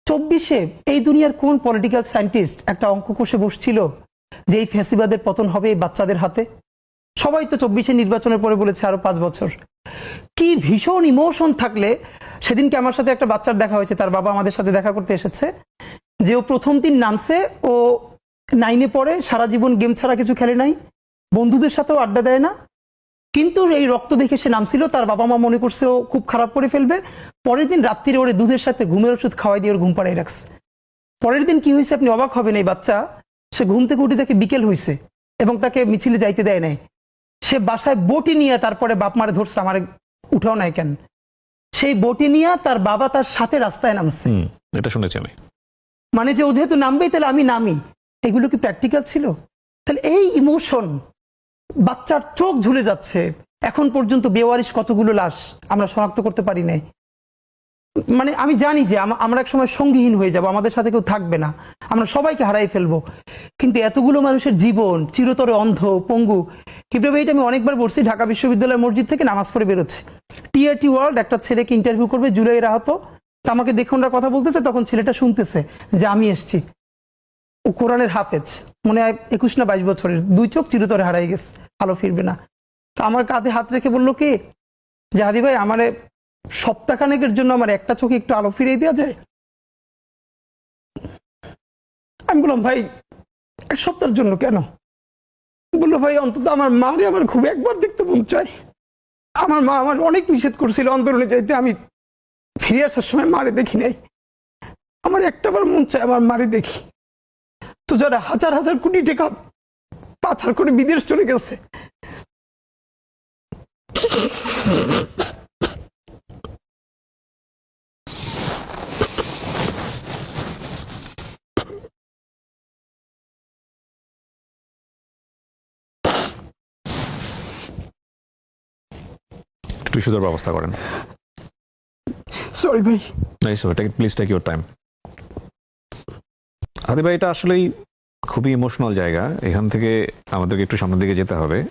24-এ এই দুনিয়ার কোন পলিটিক্যাল সায়েন্টিস্ট একটা অঙ্ক কষে বসছিল যে এই ফ্যাসিবাদের পতন হবে এই বাচ্চাদের হাতে? সবাই তো 24-এ নির্বাচনের পরে বলেছে আরো 5 বছর। কি ভীষণ ইমোশন থাকলে, সেদিনকে আমার সাথে একটা বাচ্চার দেখা হয়েছে, তার বাবা আমাদের সাথে দেখা করতে এসেছে, যে ও প্রথম দিন নামছে, ও 9-এ পড়ে, সারা জীবন গেম ছাড়া কিছু খেলে নাই, বন্ধুদের সাথেও আড্ডা দেয় না, কিন্তু এই রক্ত দেখে সে নামছিল। তার বাবা মা মনে করছে ও খুব খারাপ করে ফেলবে। পরের দিন রাত্রিরে ওরে দুধের সাথে ঘুমের ওষুধ খাওয়াই দিয়ে ওর ঘুম পাড়াই রাখছে। পরের দিন কি হয়েছে আপনি অবাক হবেন, এই বাচ্চা সে ঘুম থেকে উঠে তাকে বিকেল হয়েছে এবং তাকে মিছিলে যাইতে দেয় নাই। সে বাসায় বটি নিয়ে তারপরে বাপ মারে ধরছে, আমার উঠাও নাই কেন, সেই বটি নিয়ে তার বাবা তার সাথে রাস্তায় নামছে। এটা শুনেছি আমি। মানে যে ও যেহেতু নামবেই তাহলে আমি নামি। এগুলো কি প্র্যাকটিক্যাল ছিল? তাহলে এই ইমোশন, বাচ্চার চোখ ঝুলে যাচ্ছে। এখন পর্যন্ত বেওয়ারিশ কতগুলো লাশ আমরা শনাক্ত করতে পারি নাই। মানে আমি জানি যে আমরা এক সময় সঙ্গীহীন হয়ে যাব, আমাদের সাথে কেউ থাকবে না, আমরা সবাইকে হারাই ফেলবো, কিন্তু এতগুলো মানুষের জীবন চিরতরে অন্ধ পঙ্গু। কিন্তু এটা আমি অনেকবার বলছি, ঢাকা বিশ্ববিদ্যালয় মসজিদ থেকে নামাজ পড়ে বেরোচ্ছে, টিআরটি ওয়ার্ল্ড একটা ছেলেকে ইন্টারভিউ করবে জুলাইয়ের আহত, তা আমাকে দেখে ওনারা কথা বলতেছে, তখন ছেলেটা শুনতেছে যে আমি এসছি। ও কোরআনের হাফেজ, মনে হয় 21 না 22 বছরের, 2 চোখ চিরতরে হারাই গেছে, আলো ফিরবে না। তো আমার কাঁধে হাত রেখে বললো কি যে হাদি ভাই, আমার সপ্তাহখানেকের জন্য আমার একটা চোখে একটু আলো ফিরিয়ে দেওয়া যায়? আমি বললাম ভাই 1 সপ্তাহের জন্য কেন? বললো ভাই অন্তত আমার মারে আমার খুব একবার দেখতে মন চাই। আমার মা আমার অনেক নিষেধ করছিল অন্তরণে যাইতে, আমি ফিরে আসার সময় মারে দেখি নাই, আমার একটাবার মন চায় আমার মারে দেখি। তো যারা হাজার হাজার কোটি টাকা পাচার করে বিদেশ চলে গেছে, টিস্যুদের ব্যবস্থা করেন। সরি ভাই। Please take your time. Hadi ভাই, এটা আসলেই খুবই ইমোশনাল জায়গা, এখান থেকে আমাদেরকে একটু সামনের দিকে যেতে হবে।